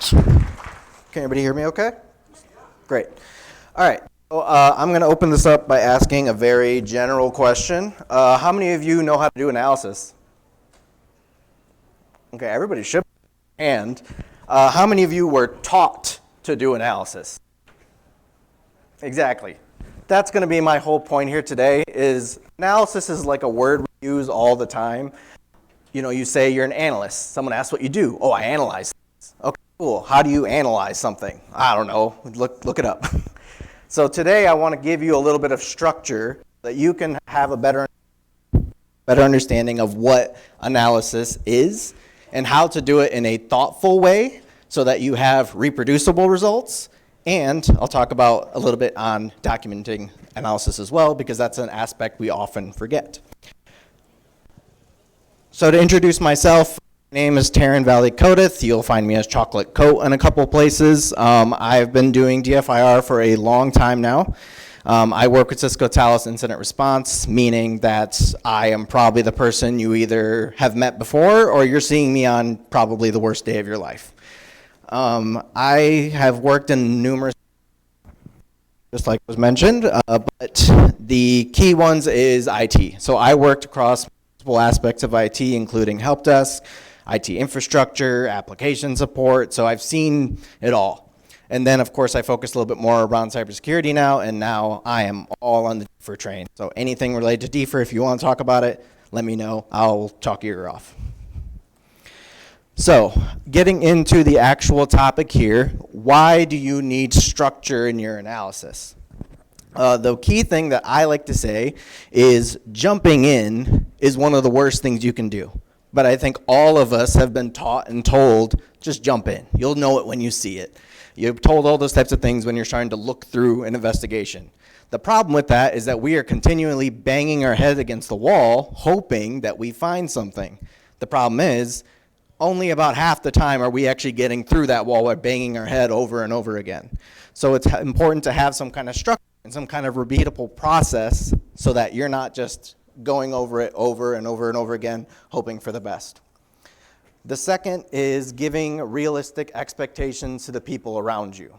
Can everybody hear me okay? Great. All right. So, I'm going to open this up by asking a very general question. How many of you know how to do analysis? Okay, everybody should. And how many of you were taught to do analysis? Exactly. That's going to be my whole point here today is analysis is like a word we use all the time. You know, you say you're an analyst. Someone asks what you do. Oh, I analyze things. Okay, cool. How do you analyze something? I don't know. Look it up. So today I want to give you a little bit of structure that you can have a better understanding of what analysis is and how to do it in a thoughtful way so that you have reproducible results. And I'll talk about a little bit on documenting analysis as well, because that's an aspect we often forget. So to introduce myself, my name is Terryn Valikodath. You'll find me as Chocolate Coat in a couple places. I've been doing DFIR for a long time now. I work with Cisco Talos Incident Response, meaning that I am probably the person you either have met before or you're seeing me on probably the worst day of your life. I have worked in numerous, just like was mentioned, but the key ones is IT. So I worked across multiple aspects of IT, including help desk, IT infrastructure, application support. So I've seen it all. And then, of course, I focus a little bit more around cybersecurity now, and now I am all on the DFIR train. So anything related to DFIR, if you want to talk about it, let me know. I'll talk your ear off. So, getting into the actual topic here, why do you need structure in your analysis? The key thing that I like to say is jumping in is one of the worst things you can do. But I think all of us have been taught and told, just jump in. You'll know it when you see it. You're told all those types of things when you're trying to look through an investigation. The problem with that is that we are continually banging our head against the wall, hoping that we find something. The problem is, only about half the time are we actually getting through that wall by banging our head over and over again. So it's important to have some kind of structure and some kind of repeatable process so that you're not just going over it over and over and over again, hoping for the best. The second is giving realistic expectations to the people around you.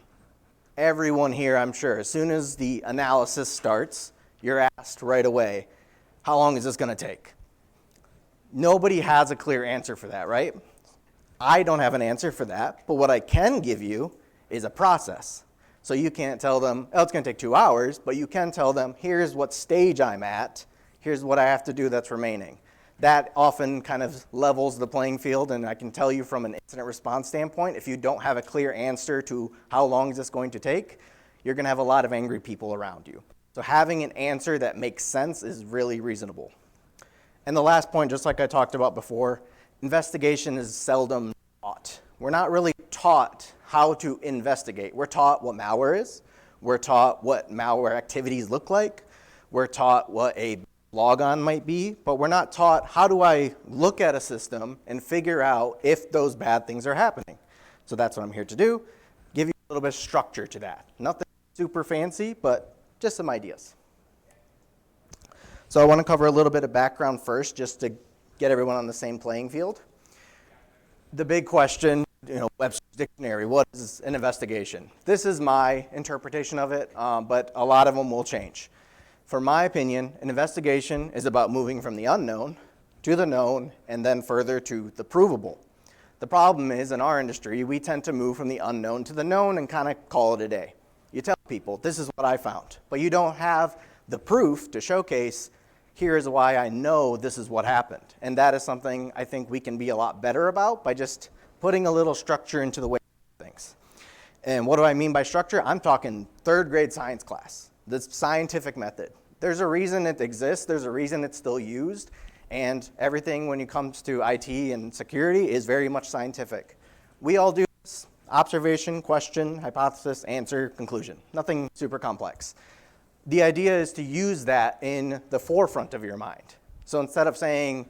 Everyone here, I'm sure, as soon as the analysis starts, you're asked right away, how long is this going to take? Nobody has a clear answer for that, right? I don't have an answer for that, but what I can give you is a process. So you can't tell them, oh, it's going to take 2 hours, but you can tell them, here's what stage I'm at, here's what I have to do that's remaining. That often kind of levels the playing field, and I can tell you from an incident response standpoint, if you don't have a clear answer to how long is this going to take, you're going to have a lot of angry people around you. So having an answer that makes sense is really reasonable. And the last point, just like I talked about before, investigation is seldom taught. We're not really taught how to investigate. We're taught what malware is. We're taught what malware activities look like. We're taught what a logon might be, but we're not taught how do I look at a system and figure out if those bad things are happening. So that's what I'm here to do, give you a little bit of structure to that. Nothing super fancy, but just some ideas. So I want to cover a little bit of background first, just to get everyone on the same playing field. The big question, Webster's Dictionary, what is an investigation? This is my interpretation of it, but a lot of them will change. For my opinion, an investigation is about moving from the unknown to the known and then further to the provable. The problem is, in our industry, we tend to move from the unknown to the known and kind of call it a day. You tell people, this is what I found, but you don't have the proof to showcase, here is why I know this is what happened. And that is something I think we can be a lot better about by just putting a little structure into the way we do things. And what do I mean by structure? I'm talking third grade science class, the scientific method. There's a reason it exists, there's a reason it's still used, and everything when it comes to IT and security is very much scientific. We all do this: observation, question, hypothesis, answer, conclusion. Nothing super complex. The idea is to use that in the forefront of your mind. So instead of saying,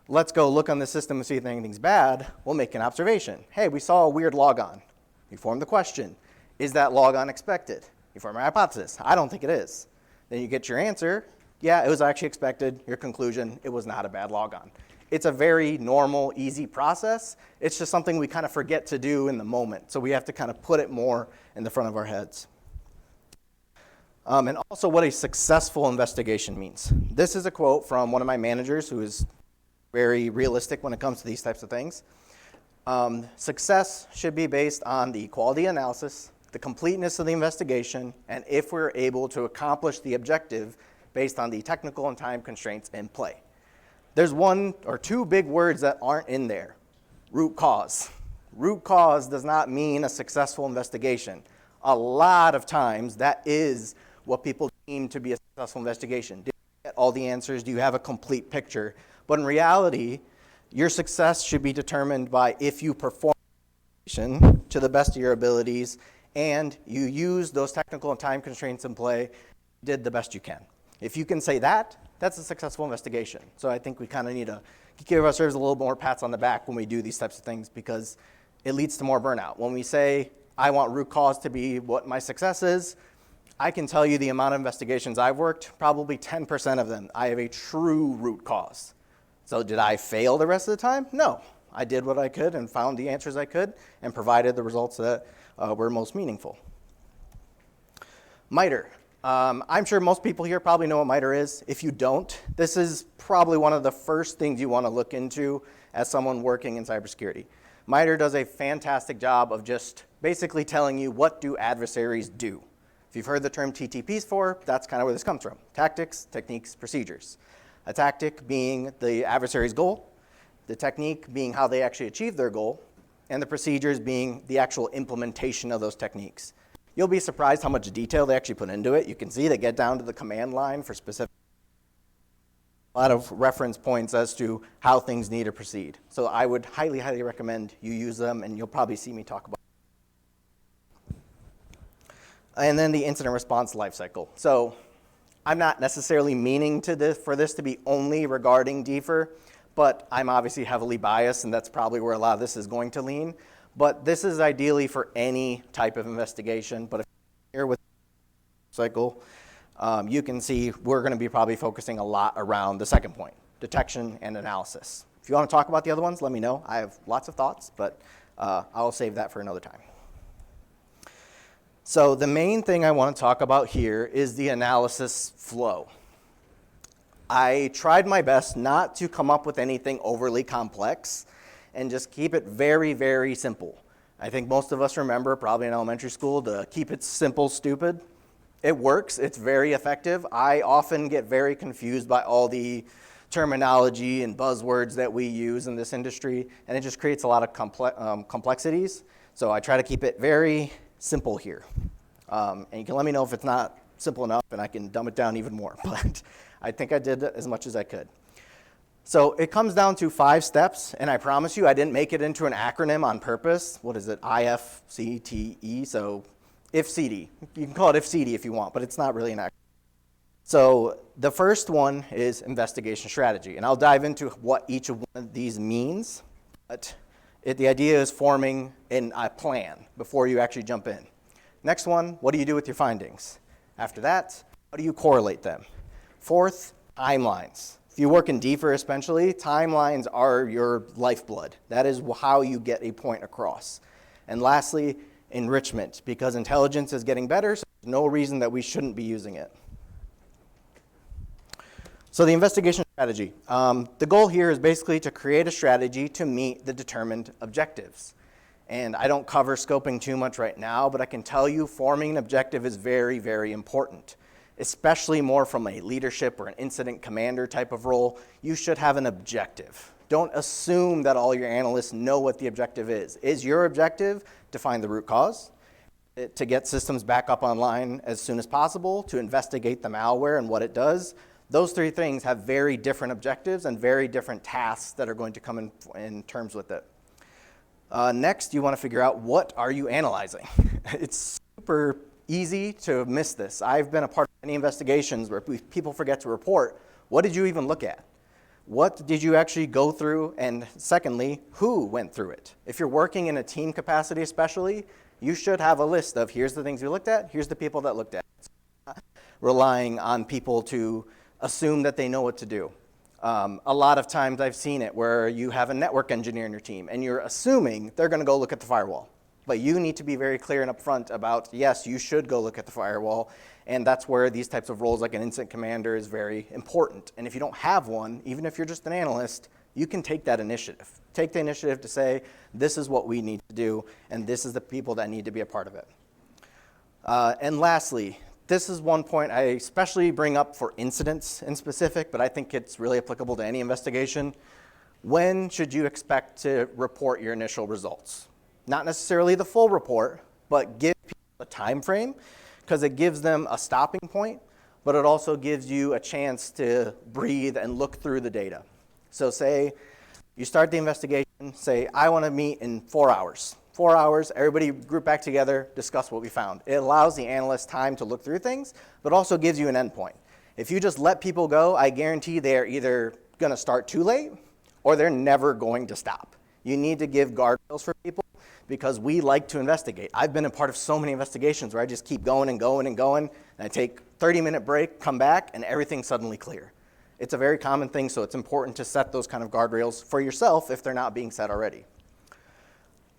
let's go look on the system and see if anything's bad, we'll make an observation. Hey, we saw a weird logon. You form the question. Is that logon expected? You form a hypothesis. I don't think it is. Then you get your answer. Yeah, it was actually expected. Your conclusion, it was not a bad logon. It's a very normal, easy process. It's just something we kind of forget to do in the moment. So we have to kind of put it more in the front of our heads. And also what a successful investigation means. This is a quote from one of my managers who is very realistic when it comes to these types of things. Success should be based on the quality analysis, the completeness of the investigation, and if we're able to accomplish the objective based on the technical and time constraints in play. There's one or two big words that aren't in there. Root cause. Root cause does not mean a successful investigation. A lot of times that is what people deem to be a successful investigation. Did you get all the answers? Do you have a complete picture? But in reality, your success should be determined by if you perform to the best of your abilities and you use those technical and time constraints in play, did the best you can. If you can say that, that's a successful investigation. So I think we kind of need to give ourselves a little more pats on the back when we do these types of things because it leads to more burnout. When we say, I want root cause to be what my success is, I can tell you the amount of investigations I've worked, probably 10% of them, I have a true root cause. So did I fail the rest of the time? No. I did what I could and found the answers I could and provided the results that were most meaningful. MITRE. I'm sure most people here probably know what MITRE is. If you don't, this is probably one of the first things you want to look into as someone working in cybersecurity. MITRE does a fantastic job of just basically telling you what do adversaries do. If you've heard the term TTPs before, that's kind of where this comes from. Tactics, techniques, procedures. A tactic being the adversary's goal, the technique being how they actually achieve their goal, and the procedures being the actual implementation of those techniques. You'll be surprised how much detail they actually put into it. You can see they get down to the command line for specific, a lot of reference points as to how things need to proceed. So I would highly, highly recommend you use them, and you'll probably see me talk about it. And then the incident response lifecycle. So I'm not necessarily meaning for this to be only regarding DFIR, but I'm obviously heavily biased, and that's probably where a lot of this is going to lean. But this is ideally for any type of investigation. But if you're here with cycle, you can see we're going to be probably focusing a lot around the second point, detection and analysis. If you want to talk about the other ones, let me know. I have lots of thoughts, but I'll save that for another time. So the main thing I want to talk about here is the analysis flow. I tried my best not to come up with anything overly complex and just keep it very, very simple. I think most of us remember, probably in elementary school, to keep it simple, stupid. It works. It's very effective. I often get very confused by all the terminology and buzzwords that we use in this industry, and it just creates a lot of complexities. So I try to keep it very simple here. And you can let me know if it's not simple enough and I can dumb it down even more, but I think I did as much as I could. So it comes down to 5 steps, and I promise you I didn't make it into an acronym on purpose. What is it? IFCTE, so IFCD. You can call it IFCD if you want, but it's not really an acronym. So the first one is investigation strategy, and I'll dive into what each of one of these means, but the idea is forming a plan before you actually jump in. Next one, what do you do with your findings? After that, how do you correlate them? Fourth, timelines. If you work in DFIR especially, timelines are your lifeblood. That is how you get a point across. And lastly, enrichment, because intelligence is getting better, so there's no reason that we shouldn't be using it. So the investigation strategy. The goal here is basically to create a strategy to meet the determined objectives. And I don't cover scoping too much right now, but I can tell you forming an objective is very, very important, especially more from a leadership or an incident commander type of role. You should have an objective. Don't assume that all your analysts know what the objective is. Is your objective to find the root cause, to get systems back up online as soon as possible, to investigate the malware and what it does? Those 3 things have very different objectives and very different tasks that are going to come in terms with it. Next, you want to figure out what are you analyzing. It's super easy to miss this. I've been a part of many investigations where people forget to report. What did you even look at? What did you actually go through? And secondly, who went through it? If you're working in a team capacity especially, you should have a list of here's the things you looked at, here's the people that looked at it. Relying on people to assume that they know what to do. A lot of times I've seen it where you have a network engineer in your team and you're assuming they're going to go look at the firewall. But you need to be very clear and upfront about, yes, you should go look at the firewall. And that's where these types of roles like an incident commander is very important. And if you don't have one, even if you're just an analyst, you can take that initiative. Take the initiative to say, this is what we need to do, and this is the people that need to be a part of it. And lastly, this is one point I especially bring up for incidents in specific, but I think it's really applicable to any investigation. When should you expect to report your initial results? Not necessarily the full report, but give people a time frame, because it gives them a stopping point, but it also gives you a chance to breathe and look through the data. So say you start the investigation, say, I want to meet in 4 hours. 4 hours, everybody group back together, discuss what we found. It allows the analyst time to look through things, but also gives you an endpoint. If you just let people go, I guarantee they're either going to start too late or they're never going to stop. You need to give guardrails for people because we like to investigate. I've been a part of so many investigations where I just keep going and going and going, and I take a 30-minute break, come back, and everything's suddenly clear. It's a very common thing, so it's important to set those kind of guardrails for yourself if they're not being set already.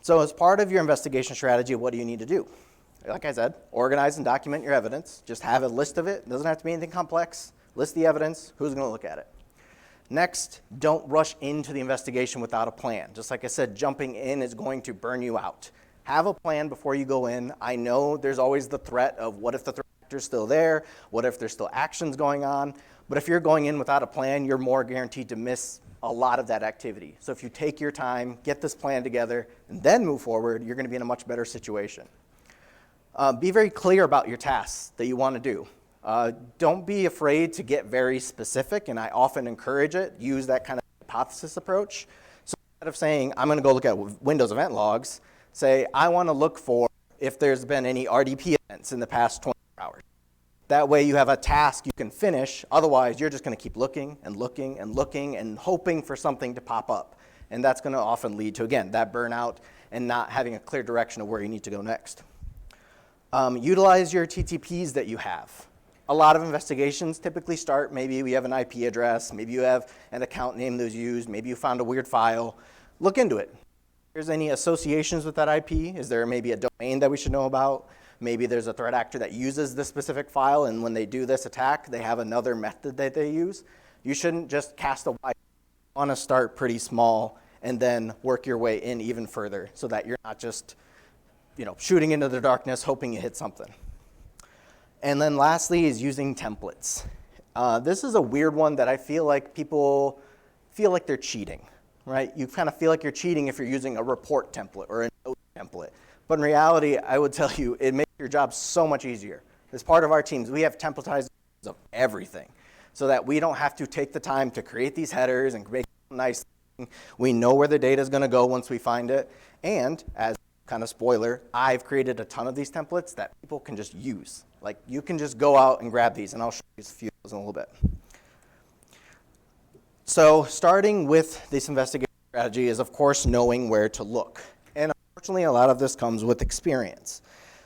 So as part of your investigation strategy, what do you need to do? Like I said, organize and document your evidence. Just have a list of it. It doesn't have to be anything complex. List the evidence. Who's going to look at it? Next, don't rush into the investigation without a plan. Just like I said, jumping in is going to burn you out. Have a plan before you go in. I know there's always the threat of what if the threat actor's still there? What if there's still actions going on? But if you're going in without a plan, you're more guaranteed to miss a lot of that activity. So if you take your time, get this plan together, and then move forward, you're going to be in a much better situation. Be very clear about your tasks that you want to do. Don't be afraid to get very specific, and I often encourage it. Use that kind of hypothesis approach. So instead of saying, I'm going to go look at Windows event logs, say, I want to look for if there's been any RDP events in the past 24 hours. That way you have a task you can finish. Otherwise, you're just going to keep looking and looking and looking and hoping for something to pop up. And that's going to often lead to, again, that burnout and not having a clear direction of where you need to go next. Utilize your TTPs that you have. A lot of investigations typically start, maybe we have an IP address, maybe you have an account name that was used, maybe you found a weird file. Look into it. If there's any associations with that IP, is there maybe a domain that we should know about? Maybe there's a threat actor that uses this specific file, and when they do this attack, they have another method that they use. You shouldn't just cast a wide. You want to start pretty small and then work your way in even further so that you're not just shooting into the darkness hoping you hit something. And then lastly is using templates. This is a weird one that I feel like people feel like they're cheating, right? You kind of feel like you're cheating if you're using a report template or a note template. But in reality, I would tell you, it makes your job so much easier. As part of our teams, we have templatized of everything so that we don't have to take the time to create these headers and make it nice. We know where the data is going to go once we find it. And as kind of spoiler, I've created a ton of these templates that people can just use. Like you can just go out and grab these, and I'll show you a few of those in a little bit. So starting with this investigation strategy is, of course, knowing where to look. And unfortunately, a lot of this comes with experience.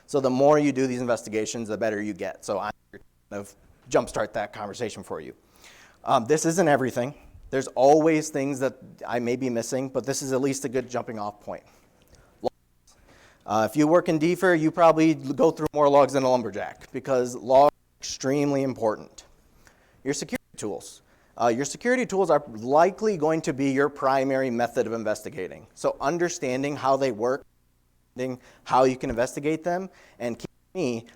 So the more you do these investigations, the better you get. So I'm here to kind of jumpstart that conversation for you. This isn't everything. There's always things that I may be missing, but this is at least a good jumping off point. If you work in DFIR, you probably go through more logs than a lumberjack because logs are extremely important. Your security tools. Your security tools are likely going to be your primary method of investigating. So understanding how they work, how you can investigate them, and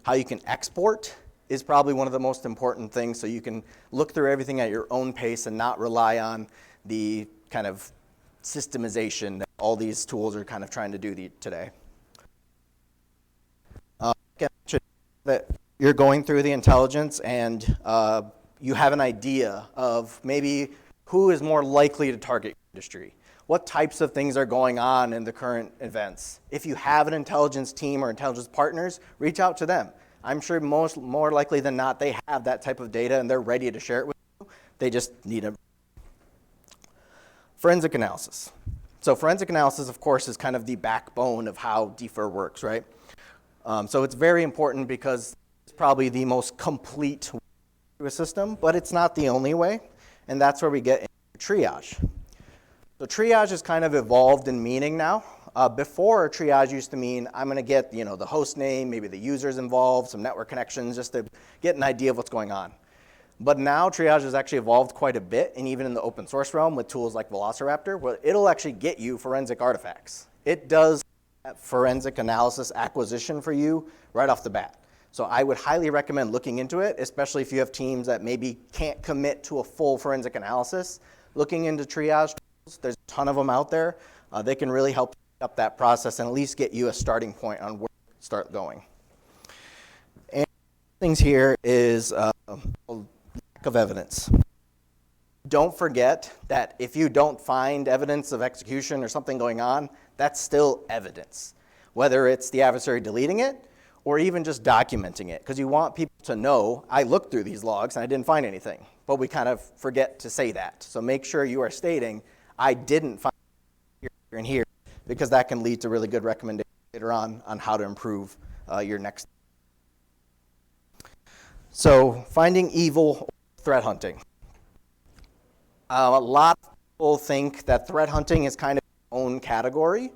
how you can export is probably one of the most important things so you can look through everything at your own pace and not rely on the kind of systemization that all these tools are kind of trying to do today. That you're going through the intelligence and you have an idea of maybe who is more likely to target your industry. What types of things are going on in the current events? If you have an intelligence team or intelligence partners, reach out to them. I'm sure more likely than not, they have that type of data and they're ready to share it with you. They just need a forensic analysis. So forensic analysis, of course, is kind of the backbone of how DFIR works, right? So it's very important because it's probably the most complete way to a system, but it's not the only way. And that's where we get triage. So triage has kind of evolved in meaning now. Before, triage used to mean I'm going to get the host name, maybe the users involved, some network connections, just to get an idea of what's going on. But now triage has actually evolved quite a bit, and even in the open source realm with tools like Velociraptor, where it'll actually get you forensic artifacts. It does forensic analysis acquisition for you right off the bat. So I would highly recommend looking into it, especially if you have teams that maybe can't commit to a full forensic analysis. Looking into triage tools, there's a ton of them out there. They can really help up that process and at least get you a starting point on where to start going. And things here is lack of evidence. Don't forget that if you don't find evidence of execution or something going on, that's still evidence, whether it's the adversary deleting it or even just documenting it, because you want people to know, I looked through these logs and I didn't find anything, but we kind of forget to say that. So make sure you are stating, I didn't find here and here, because that can lead to really good recommendations later on how to improve your next. So finding evil or threat hunting. A lot of people think that threat hunting is kind of its own category.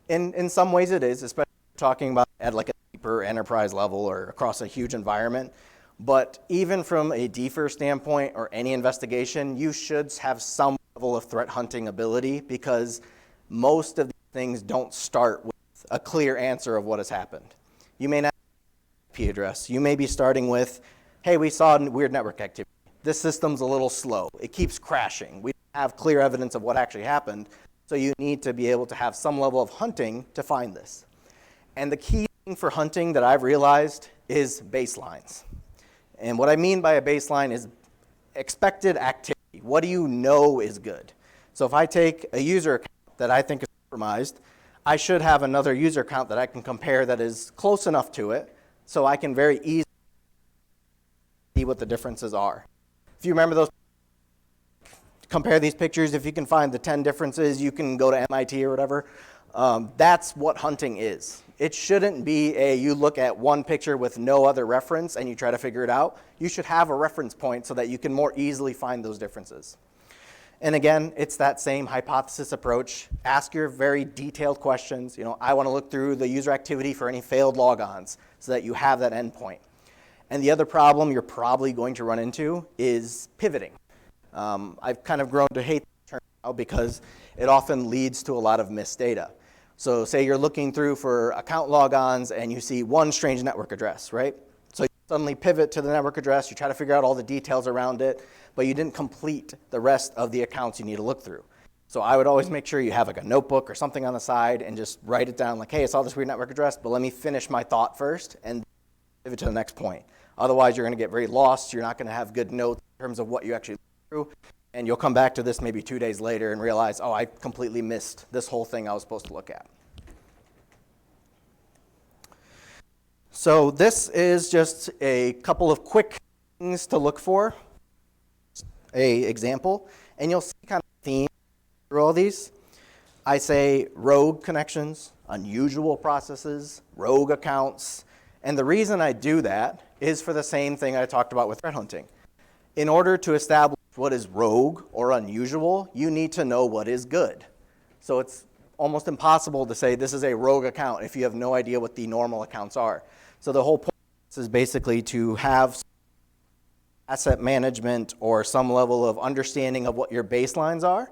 In some ways it is, especially talking about at like a deeper enterprise level or across a huge environment. But even from a DFIR standpoint or any investigation, you should have some level of threat hunting ability, because most of these things don't start with a clear answer of what has happened. You may not have an IP address. You may be starting with, hey, we saw weird network activity. This system's a little slow. It keeps crashing. We don't have clear evidence of what actually happened, so you need to be able to have some level of hunting to find this. And the key thing for hunting that I've realized is baselines. And what I mean by a baseline is expected activity. What do you know is good? So if I take a user account that I think is compromised, I should have another user account that I can compare that is close enough to it, so I can very easily see what the differences are. If you remember those, compare these pictures, if you can find the 10 differences, you can go to MIT or whatever. That's what hunting is. It shouldn't be you look at one picture with no other reference and you try to figure it out. You should have a reference point so that you can more easily find those differences. And again, it's that same hypothesis approach. Ask your very detailed questions. I want to look through the user activity for any failed logons so that you have that endpoint. And the other problem you're probably going to run into is pivoting. I've kind of grown to hate the term now because it often leads to a lot of missed data. So say you're looking through for account logons and you see one strange network address, right? So you suddenly pivot to the network address, you try to figure out all the details around it, but you didn't complete the rest of the accounts you need to look through. So I would always make sure you have like a notebook or something on the side and just write it down like, hey, I saw this weird network address, but let me finish my thought first and pivot to the next point. Otherwise, you're going to get very lost. You're not going to have good notes in terms of what you actually look through. And you'll come back to this maybe 2 days later and realize, oh, I completely missed this whole thing I was supposed to look at. So this is just a couple of quick things to look for, an example. And you'll see kind of a theme through all these. I say rogue connections, unusual processes, rogue accounts. And the reason I do that is for the same thing I talked about with threat hunting. In order to establish what is rogue or unusual, you need to know what is good. So it's almost impossible to say this is a rogue account if you have no idea what the normal accounts are. So the whole point is basically to have asset management or some level of understanding of what your baselines are.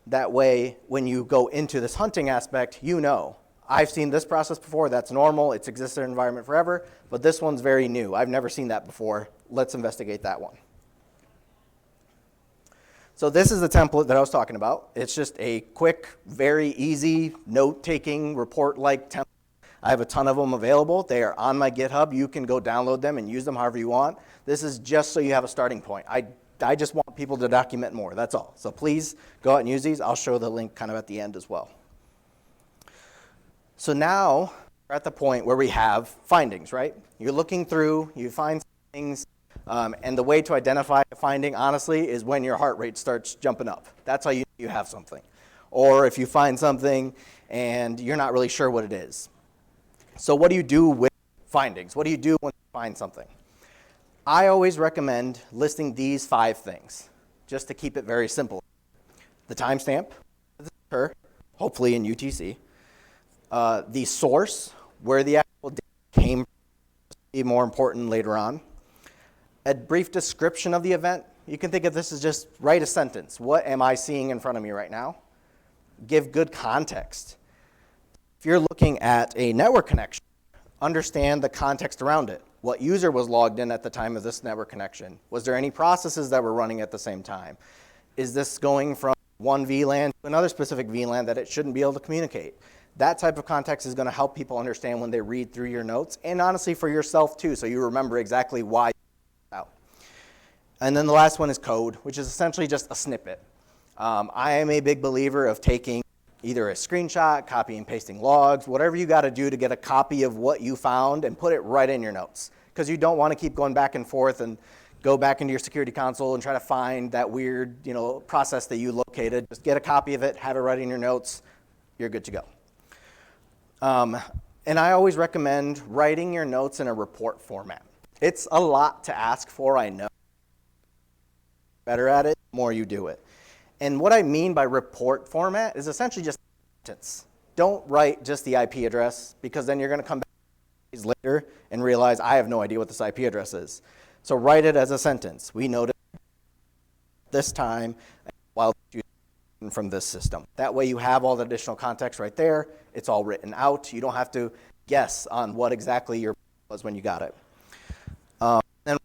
That way, when you go into this hunting aspect, you know, I've seen this process before, that's normal, it's existed in the environment forever, but this one's very new. I've never seen that before. Let's investigate that one. So this is the template that I was talking about. It's just a quick, very easy note-taking, report-like template. I have a ton of them available. They are on my GitHub. You can go download them and use them however you want. This is just so you have a starting point. I just want people to document more, that's all. So please go out and use these. I'll show the link kind of at the end as well. So now we're at the point where we have findings, right? You're looking through, you find things, and the way to identify a finding, honestly, is when your heart rate starts jumping up. That's how you have something. Or if you find something and you're not really sure what it is. So what do you do with findings? What do you do when you find something? I always recommend listing these 5 things, just to keep it very simple. the timestamp, hopefully in UTC, the source, where the actual data came from, be more important later on, a brief description of the event. You can think of this as just write a sentence. What am I seeing in front of me right now? Give good context. If you're looking at a network connection, understand the context around it. What user was logged in at the time of this network connection? Was there any processes that were running at the same time? Is this going from one VLAN to another specific VLAN that it shouldn't be able to communicate? That type of context is going to help people understand when they read through your notes, and honestly for yourself too, so you remember exactly why you out. And then the last one is code, which is essentially just a snippet. I am a big believer of taking either a screenshot, copy and pasting logs, whatever you got to do to get a copy of what you found and put it right in your notes, because you don't want to keep going back and forth and go back into your security console and try to find that weird, process that you located. Just get a copy of it, have it right in your notes, you're good to go. And I always recommend writing your notes in a report format. It's a lot to ask for, I know. Better at it, the more you do it. And what I mean by report format is essentially just a sentence. Don't write just the IP address, because then you're going to come back days later and realize I have no idea what this IP address is. So write it as a sentence. We noticed this time while from this system. That way you have all the additional context right there. It's all written out. You don't have to guess on what exactly your was when you got it. And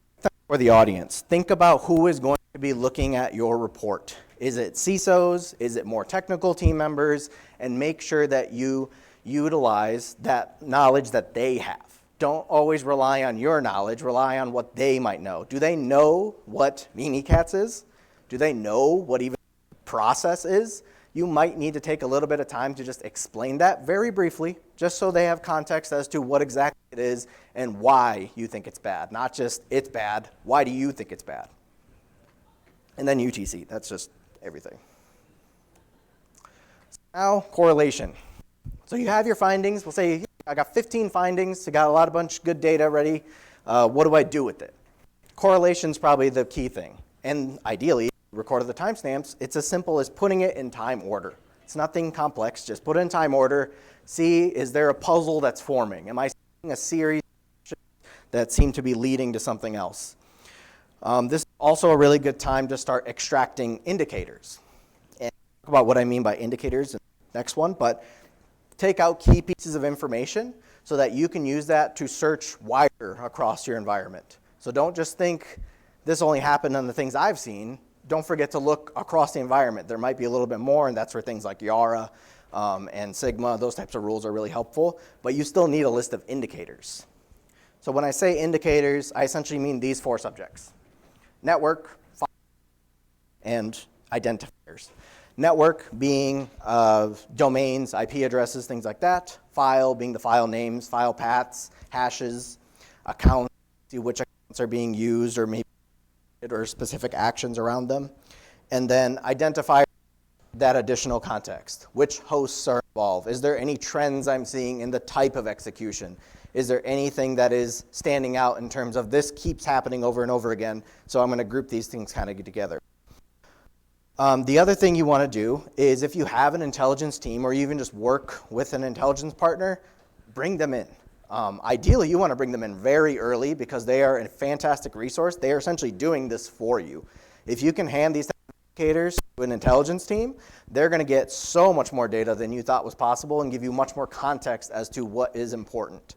for the audience, think about who is going to be looking at your report. Is it CISOs? Is it more technical team members? And make sure that you utilize that knowledge that they have. Don't always rely on your knowledge, rely on what they might know. Do they know what Mimikatz is? Do they know what even process is? You might need to take a little bit of time to just explain that very briefly, just so they have context as to what exactly it is and why you think it's bad. Not just it's bad, why do you think it's bad? And then UTC, that's just everything. Now, correlation. So you have your findings. We'll say, I got 15 findings. I got a lot of bunch of good data ready. What do I do with it? Correlation's probably the key thing. And ideally, recorded the timestamps, it's as simple as putting it in time order. It's nothing complex. Just put it in time order. See, is there a puzzle that's forming? Am I seeing a series that seem to be leading to something else? This is also a really good time to start extracting indicators. And I'll talk about what I mean by indicators in the next one, but take out key pieces of information so that you can use that to search wider across your environment. So don't just think this only happened on the things I've seen. Don't forget to look across the environment. There might be a little bit more, and that's where things like Yara and Sigma, those types of rules are really helpful, but you still need a list of indicators. So when I say indicators, I essentially mean these four subjects: network, file, and identifiers. Network being domains, IP addresses, things like that. File being the file names, file paths, hashes, accounts, see which accounts are being used or maybe or specific actions around them. And then identify that additional context. Which hosts are involved? Is there any trends I'm seeing in the type of execution? Is there anything that is standing out in terms of this keeps happening over and over again, so I'm going to group these things kind of together. The other thing you want to do is if you have an intelligence team or you even just work with an intelligence partner, bring them in. Ideally, you want to bring them in very early because they are a fantastic resource. They are essentially doing this for you. If you can hand these indicators to an intelligence team, they're going to get so much more data than you thought was possible and give you much more context as to what is important.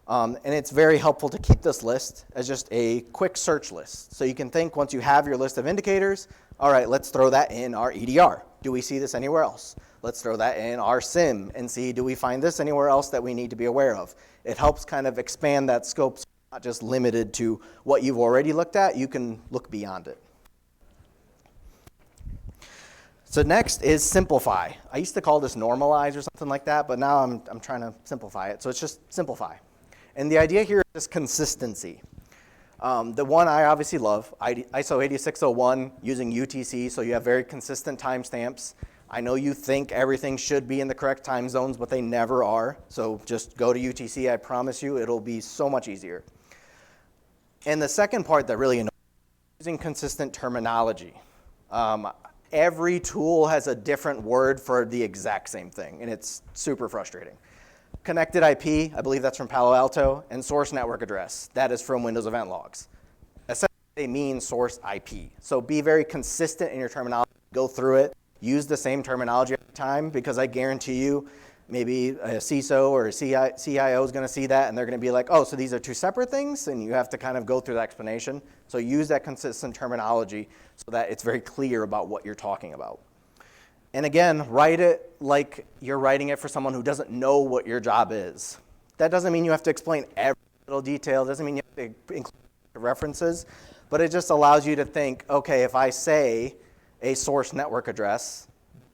And it's very helpful to keep this list as just a quick search list. So you can think once you have your list of indicators, all right, let's throw that in our EDR. Do we see this anywhere else? Let's throw that in our SIM and see, do we find this anywhere else that we need to be aware of? It helps kind of expand that scope, so it's not just limited to what you've already looked at. You can look beyond it. So next is simplify. I used to call this normalize or something like that, but now I'm trying to simplify it. So it's just simplify. And the idea here is consistency. The one I obviously love, ISO 8601 using UTC, so you have very consistent timestamps. I know you think everything should be in the correct time zones, but they never are. So just go to UTC, I promise you, it'll be so much easier. And the second part that really annoys me is using consistent terminology. every tool has a different word for the exact same thing, and it's super frustrating. Connected IP, I believe that's from Palo Alto, and source network address, that is from Windows Event Logs. Essentially, they mean source IP. So be very consistent in your terminology. Go through it. Use the same terminology every time, because I guarantee you, maybe a CISO or a CIO is going to see that, and they're going to be like, oh, so these are two separate things, and you have to kind of go through the explanation. So use that consistent terminology so that it's very clear about what you're talking about. And again, write it like you're writing it for someone who doesn't know what your job is. That doesn't mean you have to explain every little detail. It doesn't mean you have to include references, but it just allows you to think, okay, if I say a source network address,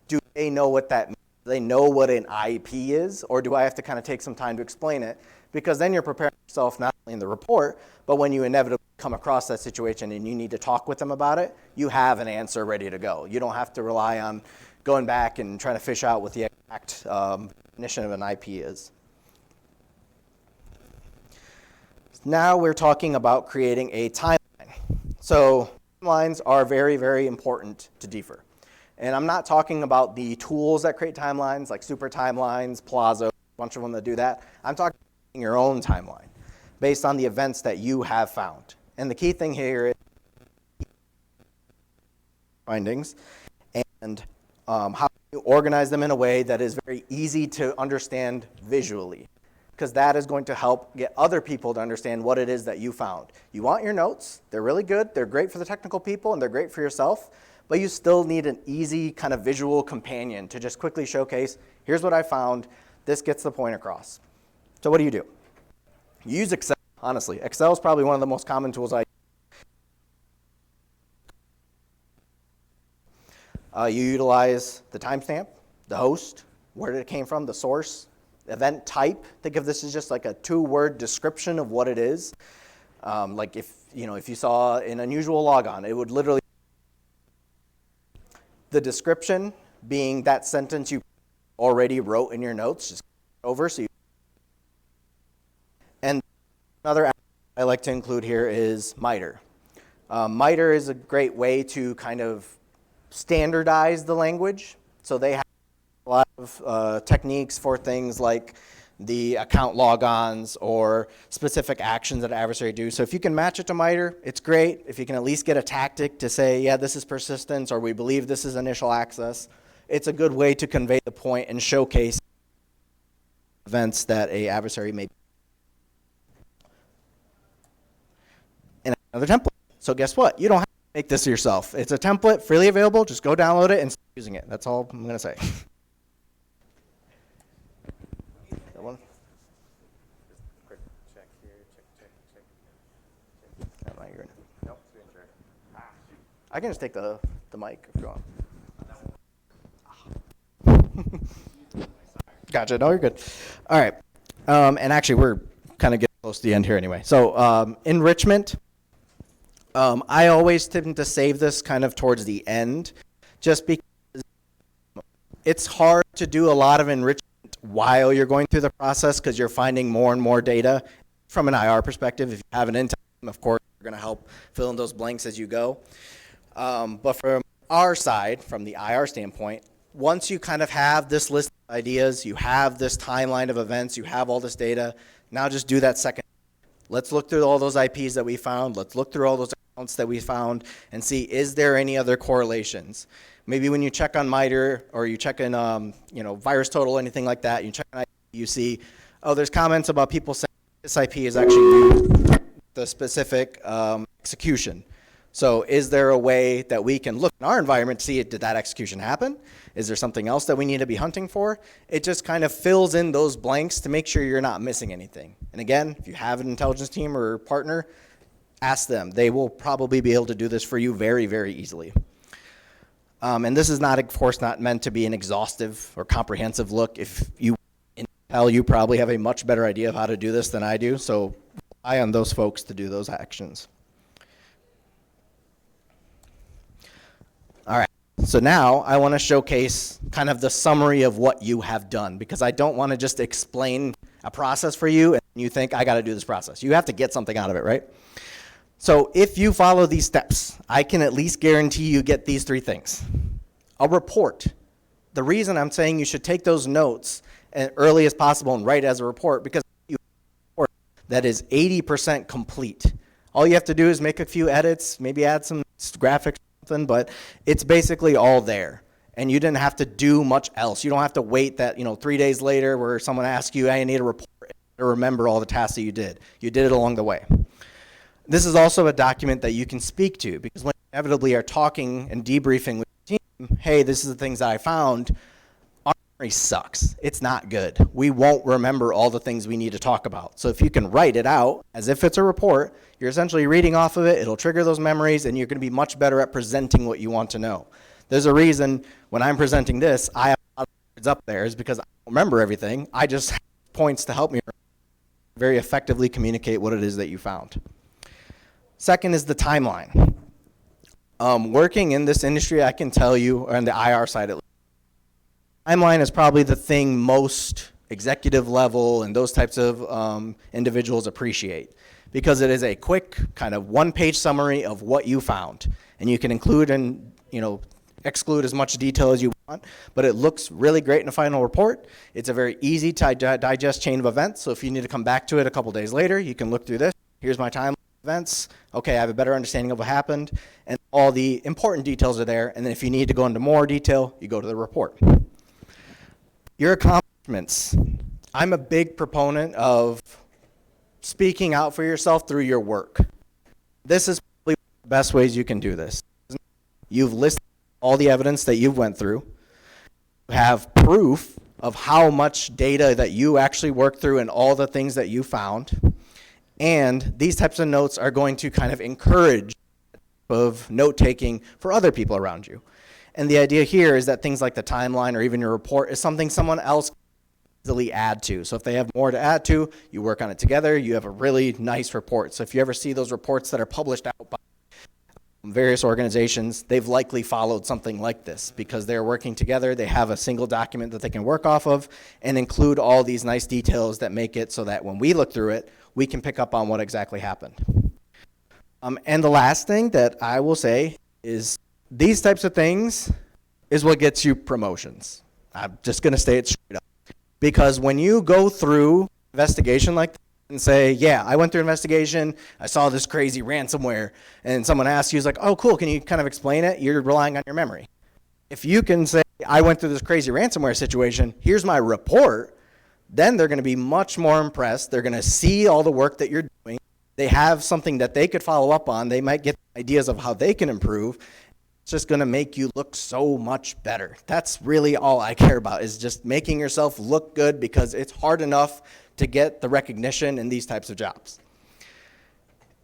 do they know what that means? Do they know what an IP is, or do I have to kind of take some time to explain it? Because then you're preparing yourself not only in the report, but when you inevitably come across that situation and you need to talk with them about it, you have an answer ready to go. You don't have to rely on going back and trying to fish out what the exact definition of an IP is. Now we're talking about creating a timeline. So timelines are very, very important to defer. And I'm not talking about the tools that create timelines, like Super Timelines, Plazo, a bunch of them that do that. I'm talking about your own timeline based on the events that you have found. And the key thing here is findings and how you organize them in a way that is very easy to understand visually, because that is going to help get other people to understand what it is that you found. You want your notes. They're really good. They're great for the technical people, and they're great for yourself. But you still need an easy kind of visual companion to just quickly showcase, here's what I found. This gets the point across. So what do? You use Excel, honestly. Excel is probably one of the most common tools I use. You utilize the timestamp, the host, where it came from, the source, event type. Think of this as just like a 2-word description of what it is. Like if you saw an unusual logon, it would literally the description being that sentence you already wrote in your notes, just over. And another I like to include here is MITRE. MITRE is a great way to kind of standardize the language. So they have a lot of techniques for things like the account logons or specific actions that an adversary do. So if you can match it to MITRE, it's great. If you can at least get a tactic to say, yeah, this is persistence, or we believe this is initial access, it's a good way to convey the point and showcase events that an adversary may be. And another template. So guess what? You don't have to make this yourself. It's a template, freely available. Just go download it and start using it. That's all I'm going to say. That one? Quick check here. Check. Nope, sure. I can just take the mic if you want. Gotcha. No, you're good. All right. And actually, we're kind of getting close to the end here anyway. So enrichment. I always tend to save this kind of towards the end, just because it's hard to do a lot of enrichment while you're going through the process, because you're finding more and more data. From an IR perspective, if you have an intel team, of course, you're going to help fill in those blanks as you go. But from our side, from the IR standpoint, once you kind of have this list of ideas, you have this timeline of events, you have all this data, now just do that second. Let's look through all those IPs that we found. Let's look through all those accounts that we found and see, is there any other correlations? Maybe when you check on MITRE or you check in virus total, anything like that, you check on IP, you see, oh, there's comments about people saying this IP is actually used the specific execution. So is there a way that we can look in our environment to see, did that execution happen? Is there something else that we need to be hunting for? It just kind of fills in those blanks to make sure you're not missing anything. And again, if you have an intelligence team or partner, ask them. They will probably be able to do this for you very, very easily. And this is not, of course, not meant to be an exhaustive or comprehensive look. If you intel, you probably have a much better idea of how to do this than I do. So rely on those folks to do those actions. All right, so now I want to showcase kind of the summary of what you have done, because I don't want to just explain a process for you and you think, I got to do this process. You have to get something out of it, right? So if you follow these steps, I can at least guarantee you get these 3 things. A report. The reason I'm saying you should take those notes as early as possible and write it as a report, because you have a report that is 80% complete. All you have to do is make a few edits, maybe add some graphics or something, but it's basically all there. And you didn't have to do much else. You don't have to wait that 3 days later where someone asks you, hey, I need a report to remember all the tasks that you did. You did it along the way. This is also a document that you can speak to, because when you inevitably are talking and debriefing with your team, hey, this is the things that I found, our memory sucks. It's not good. We won't remember all the things we need to talk about. So if you can write it out as if it's a report, you're essentially reading off of it, it'll trigger those memories, and you're going to be much better at presenting what you want to know. There's a reason when I'm presenting this, I have a lot of words up there, is because I don't remember everything. I just have points to help me very effectively communicate what it is that you found. Second is the timeline. Working in this industry, I can tell you, on the IR side at least, timeline is probably the thing most executive level and those types of individuals appreciate, because it is a quick kind of one-page summary of what you found, and you can include and exclude as much detail as you want, but it looks really great in a final report. It's a very easy to digest chain of events, so if you need to come back to it a couple days later, you can look through this. Here's my timeline of events. Okay, I have a better understanding of what happened, and all the important details are there, and then if you need to go into more detail, you go to the report. Your accomplishments. I'm a big proponent of speaking out for yourself through your work. This is probably one of the best ways you can do this. You've listed all the evidence that you've went through. You have proof of how much data that you actually worked through and all the things that you found. And these types of notes are going to kind of encourage of note-taking for other people around you. And the idea here is that things like the timeline or even your report is something someone else can easily add to. So if they have more to add to, you work on it together, you have a really nice report. So if you ever see those reports that are published out by various organizations, they've likely followed something like this, because they're working together, they have a single document that they can work off of and include all these nice details that make it so that when we look through it, we can pick up on what exactly happened. And the last thing that I will say is these types of things is what gets you promotions. I'm just going to say it straight up. Because when you go through investigation like that and say, yeah, I went through investigation, I saw this crazy ransomware, and someone asks you, like, oh, cool, can you kind of explain it? You're relying on your memory. If you can say, I went through this crazy ransomware situation, here's my report, then they're going to be much more impressed. They're going to see all the work that you're doing. They have something that they could follow up on. They might get ideas of how they can improve. It's just going to make you look so much better. That's really all I care about, is just making yourself look good, because it's hard enough to get the recognition in these types of jobs.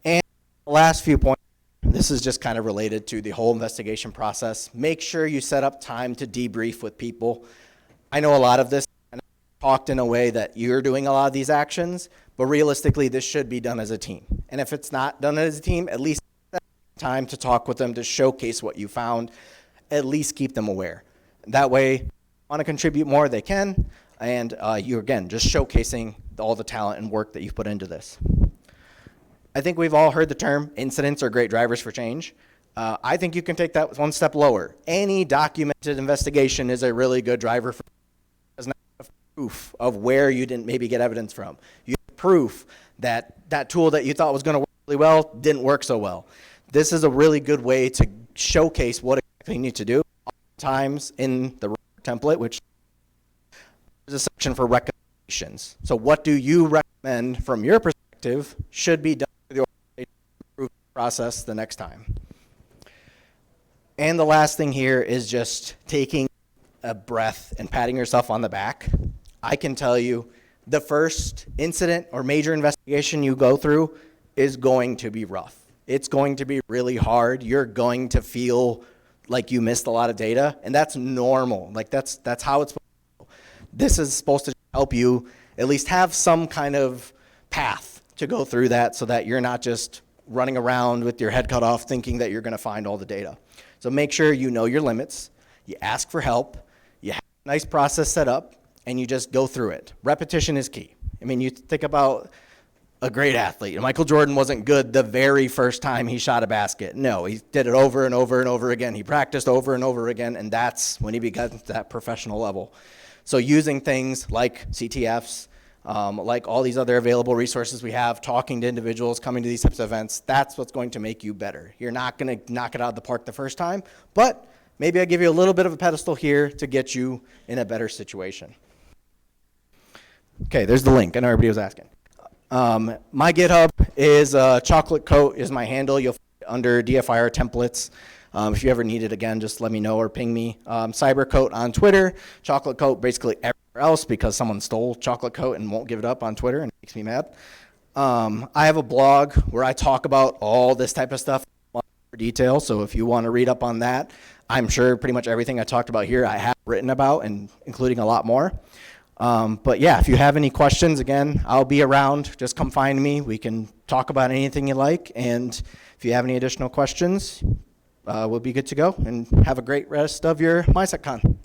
And the last few points, this is just kind of related to the whole investigation process. Make sure you set up time to debrief with people. I know a lot of this talked in a way that you're doing a lot of these actions, but realistically, this should be done as a team. And if it's not done as a team, at least time to talk with them, to showcase what you found, at least keep them aware. That way, if they want to contribute more, they can, and you're, again, just showcasing all the talent and work that you've put into this. I think we've all heard the term, incidents are great drivers for change. I think you can take that one step lower. Any documented investigation is a really good driver for proof of where you didn't maybe get evidence from. You have proof that that tool that you thought was going to work really well didn't work so well. This is a really good way to showcase what exactly you need to do. Oftentimes in the template, which is a section for recommendations. So what do you recommend from your perspective should be done for the organization to improve the process the next time? And the last thing here is just taking a breath and patting yourself on the back. I can tell you the first incident or major investigation you go through is going to be rough. It's going to be really hard. You're going to feel like you missed a lot of data, and that's normal. Like that's how it's supposed to go. This is supposed to help you at least have some kind of path to go through that, so that you're not just running around with your head cut off thinking that you're going to find all the data. So make sure you know your limits, you ask for help, you have a nice process set up, and you just go through it. Repetition is key. I mean, you think about a great athlete. Michael Jordan wasn't good the very first time he shot a basket. No, he did it over and over and over again. He practiced over and over again, and that's when he began to that professional level. So using things like CTFs, like all these other available resources we have, talking to individuals, coming to these types of events, that's what's going to make you better. You're not going to knock it out of the park the first time, but maybe I give you a little bit of a pedestal here to get you in a better situation. Okay, there's the link. I know everybody was asking. My GitHub is chocolate coat is my handle. You'll find it under DFIR templates. If you ever need it again, just let me know or ping me. Cybercoat on Twitter, chocolate coat basically everywhere else because someone stole chocolate coat and won't give it up on Twitter and it makes me mad. I have a blog where I talk about all this type of stuff in more detail. So if you want to read up on that, I'm sure pretty much everything I talked about here I have written about, and including a lot more. But yeah, if you have any questions, again, I'll be around. Just come find me. We can talk about anything you like. And if you have any additional questions, we'll be good to go. And have a great rest of your MySecCon.